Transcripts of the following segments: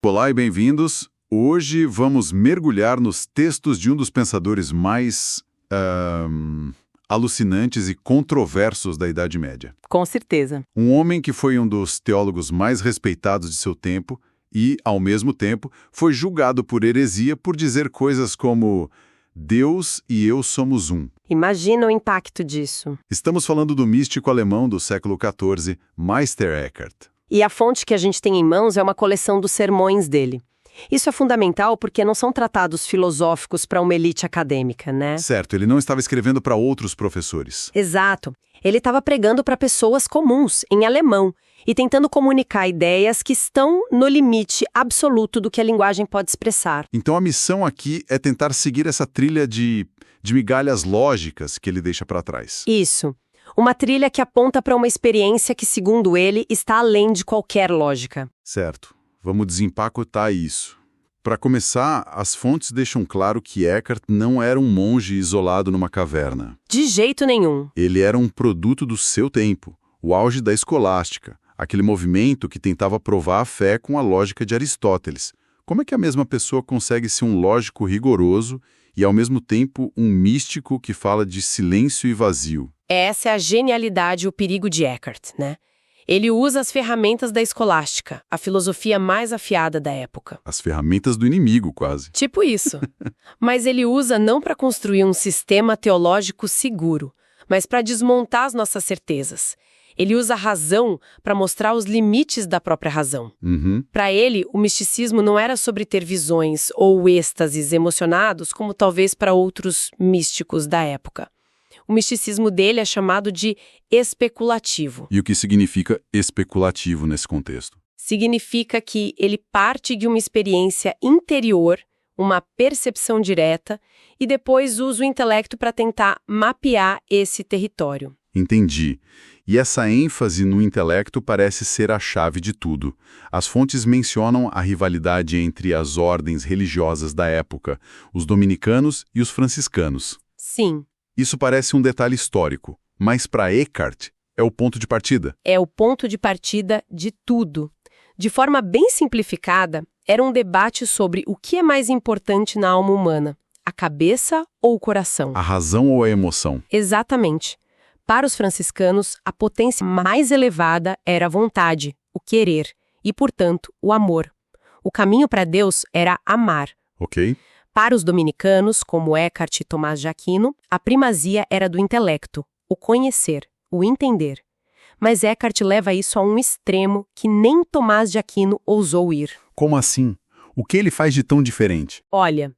Olá e bem-vindos. Hoje vamos mergulhar nos textos de um dos pensadores mais alucinantes e controversos da Idade Média. Com certeza. Um homem que foi um dos teólogos mais respeitados de seu tempo e, ao mesmo tempo, foi julgado por heresia por dizer coisas como Deus e eu somos um. Imagina o impacto disso. Estamos falando do místico alemão do século XIV, Meister Eckhart. E a fonte que a gente tem em mãos é uma coleção dos sermões dele. Isso é fundamental porque não são tratados filosóficos para uma elite acadêmica, né? Certo, ele não estava escrevendo para outros professores. Exato. Ele estava pregando para pessoas comuns, em alemão, e tentando comunicar ideias que estão no limite absoluto do que a linguagem pode expressar. Então a missão aqui é tentar seguir essa trilha de migalhas lógicas que ele deixa para trás. Isso. Uma trilha que aponta para uma experiência que, segundo ele, está além de qualquer lógica. Certo. Vamos desempacotar isso. Para começar, as fontes deixam claro que Eckhart não era um monge isolado numa caverna. De jeito nenhum. Ele era um produto do seu tempo, o auge da escolástica, aquele movimento que tentava provar a fé com a lógica de Aristóteles. Como é que a mesma pessoa consegue ser um lógico rigoroso e, ao mesmo tempo, um místico que fala de silêncio e vazio? Essa é a genialidade e o perigo de Eckhart, né? Ele usa as ferramentas da escolástica, a filosofia mais afiada da época. As ferramentas do inimigo, quase. Tipo isso. Mas ele usa não para construir um sistema teológico seguro, mas para desmontar as nossas certezas. Ele usa a razão para mostrar os limites da própria razão. Para ele, o misticismo não era sobre ter visões ou êxtases emocionados, como talvez para outros místicos da época. O misticismo dele é chamado de especulativo. E o que significa especulativo nesse contexto? Significa que ele parte de uma experiência interior, uma percepção direta, e depois usa o intelecto para tentar mapear esse território. Entendi. E essa ênfase no intelecto parece ser a chave de tudo. As fontes mencionam a rivalidade entre as ordens religiosas da época, os dominicanos e os franciscanos. Sim. Isso parece um detalhe histórico, mas para Eckhart é o ponto de partida. É o ponto de partida de tudo. De forma bem simplificada, era um debate sobre o que é mais importante na alma humana, a cabeça ou o coração. A razão ou a emoção? Exatamente. Para os franciscanos, a potência mais elevada era a vontade, o querer, e, portanto, o amor. O caminho para Deus era amar. Ok. Para os dominicanos, como Eckhart e Tomás de Aquino, a primazia era do intelecto, o conhecer, o entender. Mas Eckhart leva isso a um extremo que nem Tomás de Aquino ousou ir. Como assim? O que ele faz de tão diferente? Olha,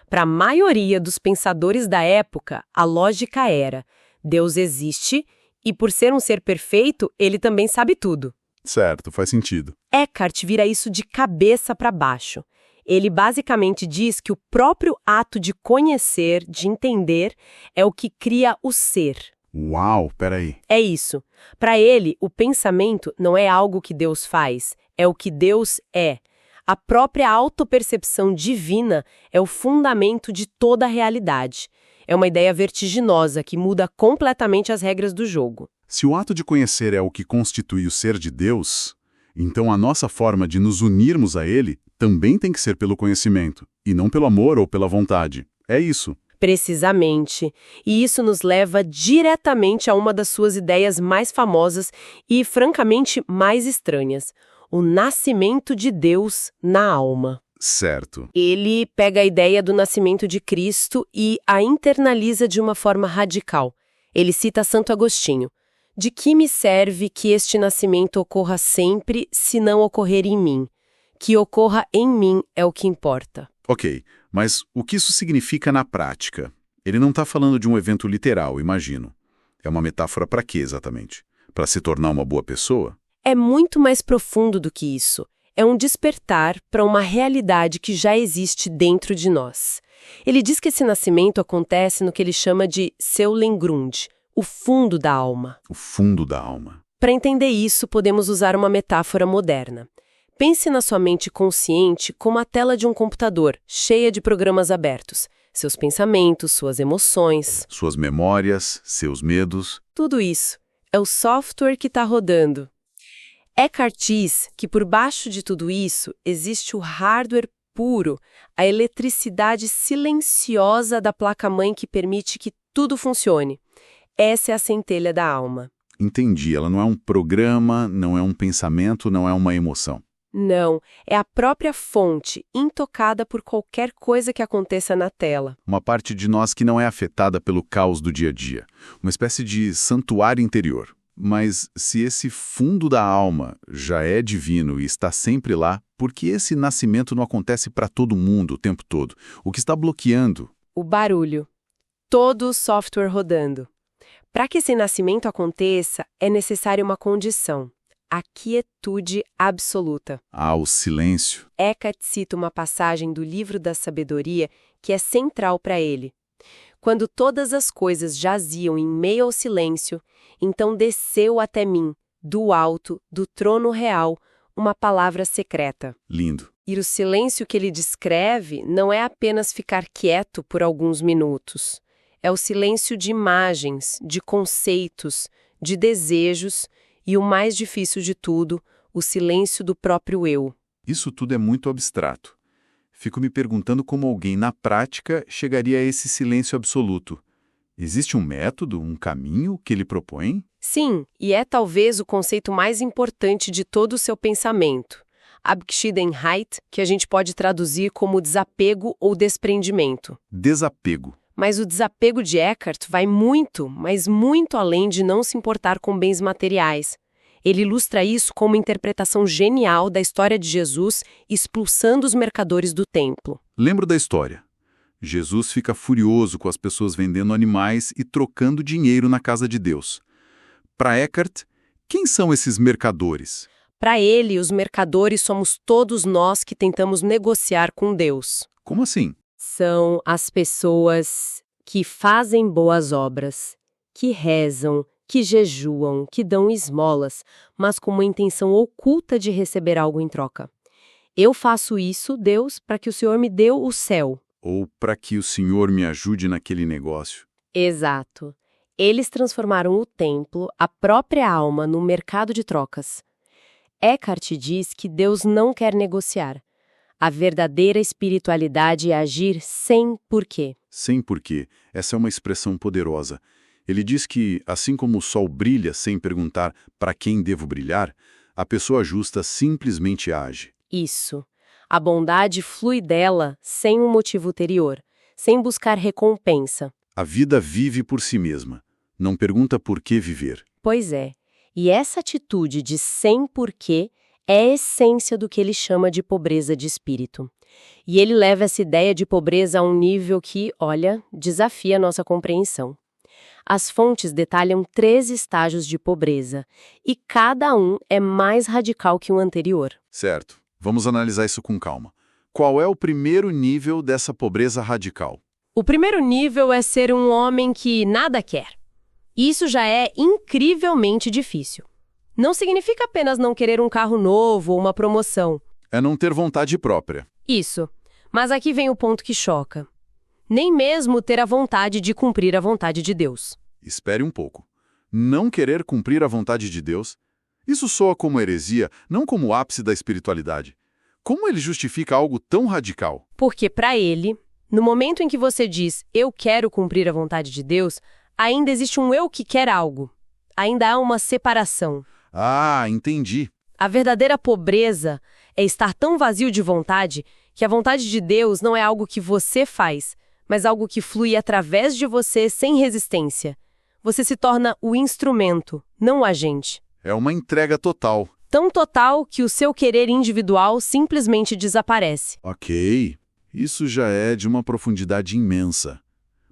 para a maioria dos pensadores da época, a lógica era: Deus existe e, por ser um ser perfeito, ele também sabe tudo. Certo, faz sentido. Eckhart vira isso de cabeça para baixo. Ele basicamente diz que o próprio ato de conhecer, de entender, é o que cria o ser. Uau, peraí. É isso. Para ele, o pensamento não é algo que Deus faz, é o que Deus é. A própria autopercepção divina é o fundamento de toda a realidade. É uma ideia vertiginosa que muda completamente as regras do jogo. Se o ato de conhecer é o que constitui o ser de Deus, então a nossa forma de nos unirmos a Ele também tem que ser pelo conhecimento, e não pelo amor ou pela vontade. É isso. Precisamente. E isso nos leva diretamente a uma das suas ideias mais famosas e, francamente, mais estranhas: o nascimento de Deus na alma. Certo. Ele pega a ideia do nascimento de Cristo e a internaliza de uma forma radical. Ele cita Santo Agostinho: de que me serve que este nascimento ocorra sempre, se não ocorrer em mim? Que ocorra em mim é o que importa. Ok, mas o que isso significa na prática? Ele não está falando de um evento literal, imagino. É uma metáfora para quê, exatamente? Para se tornar uma boa pessoa? É muito mais profundo do que isso. É um despertar para uma realidade que já existe dentro de nós. Ele diz que esse nascimento acontece no que ele chama de Seelengrund, o fundo da alma. O fundo da alma. Para entender isso, podemos usar uma metáfora moderna. Pense na sua mente consciente como a tela de um computador, cheia de programas abertos. Seus pensamentos, suas emoções. Suas memórias, seus medos. Tudo isso. É o software que está rodando. Eckhart diz que por baixo de tudo isso existe o hardware puro, a eletricidade silenciosa da placa-mãe que permite que tudo funcione. Essa é a centelha da alma. Entendi, ela não é um programa, não é um pensamento, não é uma emoção. Não, é a própria fonte, intocada por qualquer coisa que aconteça na tela. Uma parte de nós que não é afetada pelo caos do dia a dia. Uma espécie de santuário interior. Mas se esse fundo da alma já é divino e está sempre lá, por que esse nascimento não acontece para todo mundo o tempo todo? O que está bloqueando? O barulho. Todo o software rodando. Para que esse nascimento aconteça, é necessária uma condição: a quietude absoluta. Ah, o silêncio. Eckhart cita uma passagem do Livro da Sabedoria que é central para ele. Quando todas as coisas jaziam em meio ao silêncio, então desceu até mim, do alto, do trono real, uma palavra secreta. Lindo. E o silêncio que ele descreve não é apenas ficar quieto por alguns minutos. É o silêncio de imagens, de conceitos, de desejos e, o mais difícil de tudo, o silêncio do próprio eu. Isso tudo é muito abstrato. Fico me perguntando como alguém, na prática, chegaria a esse silêncio absoluto. Existe um método, um caminho que ele propõe? Sim, e é talvez o conceito mais importante de todo o seu pensamento. Abgeschiedenheit, que a gente pode traduzir como desapego ou desprendimento. Desapego. Mas o desapego de Eckhart vai muito, mas muito além de não se importar com bens materiais. Ele ilustra isso com uma interpretação genial da história de Jesus expulsando os mercadores do templo. Lembro da história. Jesus fica furioso com as pessoas vendendo animais e trocando dinheiro na casa de Deus. Para Eckhart, quem são esses mercadores? Para ele, os mercadores somos todos nós que tentamos negociar com Deus. Como assim? São as pessoas que fazem boas obras, que rezam, que jejuam, que dão esmolas, mas com uma intenção oculta de receber algo em troca. Eu faço isso, Deus, para que o Senhor me dê o céu. Ou para que o Senhor me ajude naquele negócio. Exato. Eles transformaram o templo, a própria alma, no mercado de trocas. Eckhart diz que Deus não quer negociar. A verdadeira espiritualidade é agir sem porquê. Sem porquê. Essa é uma expressão poderosa. Ele diz que, assim como o sol brilha sem perguntar para quem devo brilhar, a pessoa justa simplesmente age. Isso. A bondade flui dela sem um motivo ulterior, sem buscar recompensa. A vida vive por si mesma. Não pergunta por que viver. Pois é. E essa atitude de sem porquê é a essência do que ele chama de pobreza de espírito. E ele leva essa ideia de pobreza a um nível que, olha, desafia a nossa compreensão. As fontes detalham 3 estágios de pobreza, e cada um é mais radical que o anterior. Certo. Vamos analisar isso com calma. Qual é o primeiro nível dessa pobreza radical? O primeiro nível é ser um homem que nada quer. Isso já é incrivelmente difícil. Não significa apenas não querer um carro novo ou uma promoção. É não ter vontade própria. Isso. Mas aqui vem o ponto que choca. Nem mesmo ter a vontade de cumprir a vontade de Deus. Espere um pouco. Não querer cumprir a vontade de Deus? Isso soa como heresia, não como o ápice da espiritualidade. Como ele justifica algo tão radical? Porque, para ele, no momento em que você diz eu quero cumprir a vontade de Deus, ainda existe um eu que quer algo. Ainda há uma separação. Ah, entendi. A verdadeira pobreza é estar tão vazio de vontade que a vontade de Deus não é algo que você faz, mas algo que flui através de você sem resistência. Você se torna o instrumento, não o agente. É uma entrega total. Tão total que o seu querer individual simplesmente desaparece. Ok, isso já é de uma profundidade imensa.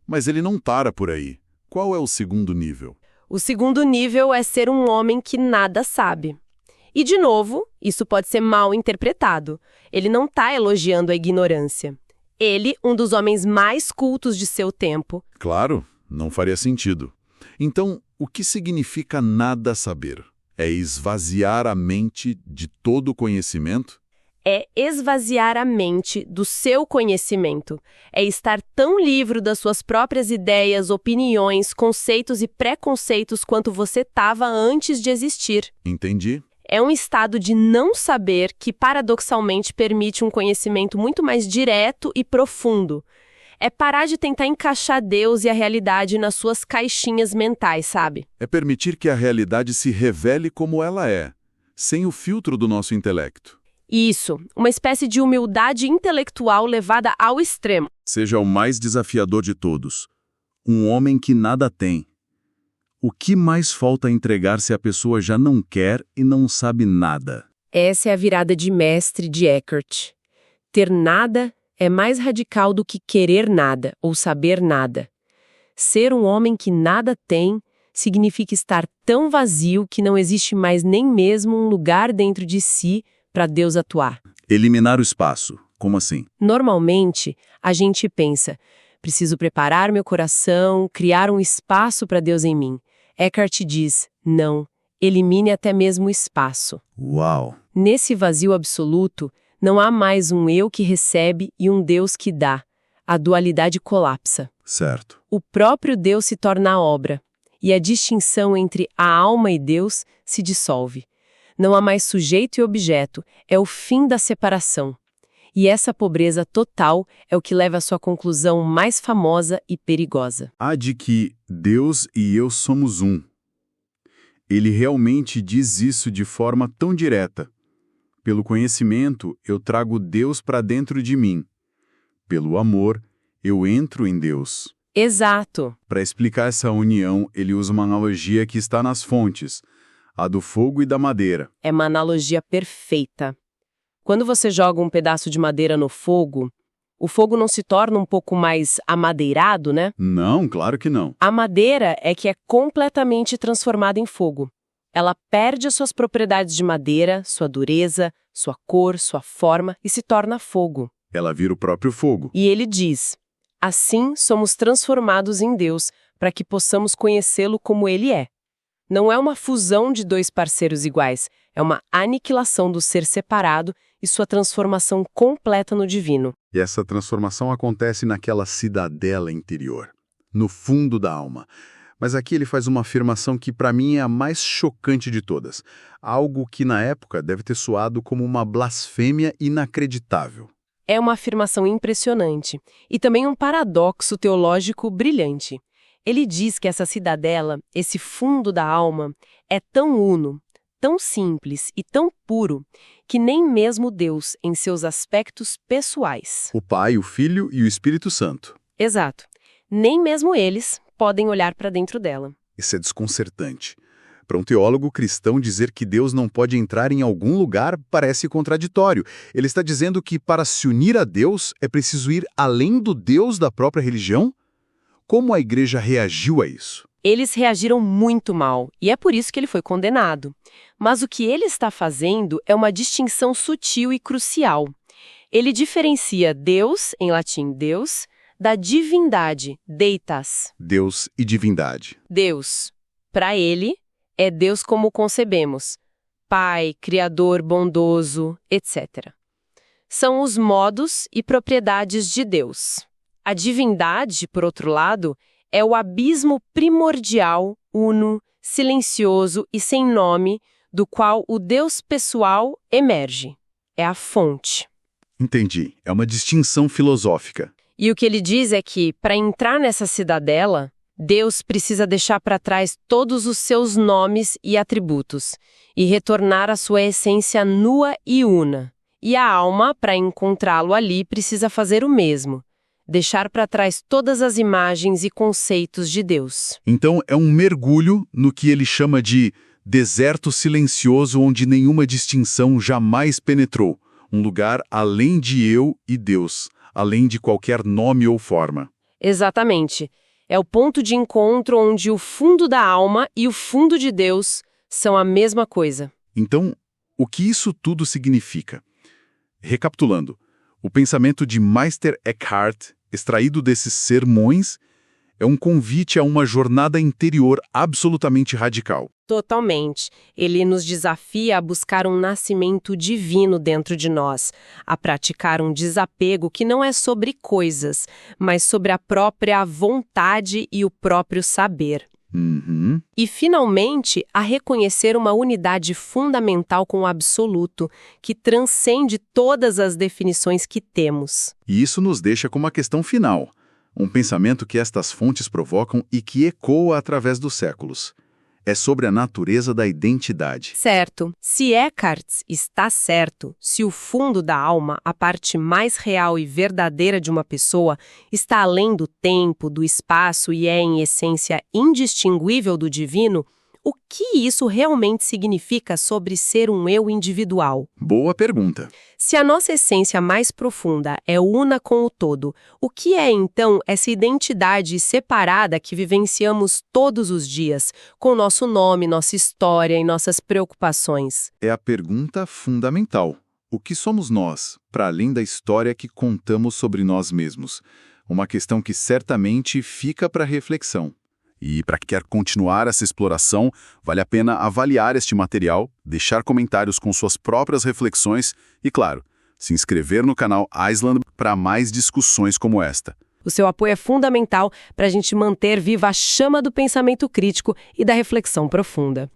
Mas ele não para por aí. Qual é o segundo nível? O segundo nível é ser um homem que nada sabe. E, de novo, isso pode ser mal interpretado. Ele não está elogiando a ignorância. Ele, um dos homens mais cultos de seu tempo. Claro, não faria sentido. Então, o que significa nada saber? É esvaziar a mente de todo o conhecimento? É esvaziar a mente do seu conhecimento. É estar tão livre das suas próprias ideias, opiniões, conceitos e preconceitos quanto você estava antes de existir. Entendi. É um estado de não saber que, paradoxalmente, permite um conhecimento muito mais direto e profundo. É parar de tentar encaixar Deus e a realidade nas suas caixinhas mentais, sabe? É permitir que a realidade se revele como ela é, sem o filtro do nosso intelecto. Isso, uma espécie de humildade intelectual levada ao extremo. Seja o mais desafiador de todos. Um homem que nada tem. O que mais falta entregar se a pessoa já não quer e não sabe nada? Essa é a virada de mestre de Eckhart. Ter nada é mais radical do que querer nada ou saber nada. Ser um homem que nada tem significa estar tão vazio que não existe mais nem mesmo um lugar dentro de si para Deus atuar. Eliminar o espaço. Como assim? Normalmente, a gente pensa, preciso preparar meu coração, criar um espaço para Deus em mim. Eckhart diz, não, elimine até mesmo o espaço. Uau! Nesse vazio absoluto, não há mais um eu que recebe e um Deus que dá. A dualidade colapsa. Certo. O próprio Deus se torna a obra, e a distinção entre a alma e Deus se dissolve. Não há mais sujeito e objeto, é o fim da separação. E essa pobreza total é o que leva à sua conclusão mais famosa e perigosa. A de que Deus e eu somos um. Ele realmente diz isso de forma tão direta. Pelo conhecimento, eu trago Deus para dentro de mim. Pelo amor, eu entro em Deus. Exato. Para explicar essa união, ele usa uma analogia que está nas fontes, a do fogo e da madeira. É uma analogia perfeita. Quando você joga um pedaço de madeira no fogo, o fogo não se torna um pouco mais amadeirado, né? Não, claro que não. A madeira é que é completamente transformada em fogo. Ela perde as suas propriedades de madeira, sua dureza, sua cor, sua forma e se torna fogo. Ela vira o próprio fogo. E ele diz, assim somos transformados em Deus para que possamos conhecê-lo como ele é. Não é uma fusão de dois parceiros iguais, é uma aniquilação do ser separado e sua transformação completa no divino. E essa transformação acontece naquela cidadela interior, no fundo da alma. Mas aqui ele faz uma afirmação que para mim é a mais chocante de todas. Algo que na época deve ter soado como uma blasfêmia inacreditável. É uma afirmação impressionante e também um paradoxo teológico brilhante. Ele diz que essa cidadela, esse fundo da alma, é tão uno, tão simples e tão puro, que nem mesmo Deus, em seus aspectos pessoais. O Pai, o Filho e o Espírito Santo. Exato. Nem mesmo eles podem olhar para dentro dela. Isso é desconcertante. Para um teólogo cristão, dizer que Deus não pode entrar em algum lugar parece contraditório. Ele está dizendo que para se unir a Deus é preciso ir além do Deus da própria religião? Como a igreja reagiu a isso? Eles reagiram muito mal, e é por isso que ele foi condenado. Mas o que ele está fazendo é uma distinção sutil e crucial. Ele diferencia Deus, em latim Deus, da divindade, deitas. Deus e divindade. Deus, para ele, é Deus como o concebemos. Pai, Criador bondoso, etc. São os modos e propriedades de Deus. A divindade, por outro lado, é o abismo primordial, uno, silencioso e sem nome, do qual o Deus pessoal emerge. É a fonte. Entendi. É uma distinção filosófica. E o que ele diz é que, para entrar nessa cidadela, Deus precisa deixar para trás todos os seus nomes e atributos e retornar à sua essência nua e una. E a alma, para encontrá-lo ali, precisa fazer o mesmo. Deixar para trás todas as imagens e conceitos de Deus. Então é um mergulho no que ele chama de deserto silencioso onde nenhuma distinção jamais penetrou. Um lugar além de eu e Deus, além de qualquer nome ou forma. Exatamente. É o ponto de encontro onde o fundo da alma e o fundo de Deus são a mesma coisa. Então, o que isso tudo significa? Recapitulando, o pensamento de Meister Eckhart, extraído desses sermões, é um convite a uma jornada interior absolutamente radical. Totalmente. Ele nos desafia a buscar um nascimento divino dentro de nós, a praticar um desapego que não é sobre coisas, mas sobre a própria vontade e o próprio saber. Uhum. E, finalmente, a reconhecer uma unidade fundamental com o absoluto, que transcende todas as definições que temos. E isso nos deixa com uma questão final. Um pensamento que estas fontes provocam e que ecoa através dos séculos. É sobre a natureza da identidade. Certo. Se Eckhart está certo, se o fundo da alma, a parte mais real e verdadeira de uma pessoa, está além do tempo, do espaço e é, em essência, indistinguível do divino, o que isso realmente significa sobre ser um eu individual? Boa pergunta. Se a nossa essência mais profunda é una com o todo, o que é então essa identidade separada que vivenciamos todos os dias, com nosso nome, nossa história e nossas preocupações? É a pergunta fundamental. O que somos nós, para além da história que contamos sobre nós mesmos? Uma questão que certamente fica para reflexão. E para quem quer continuar essa exploração, vale a pena avaliar este material, deixar comentários com suas próprias reflexões e, claro, se inscrever no canal Island para mais discussões como esta. O seu apoio é fundamental para a gente manter viva a chama do pensamento crítico e da reflexão profunda.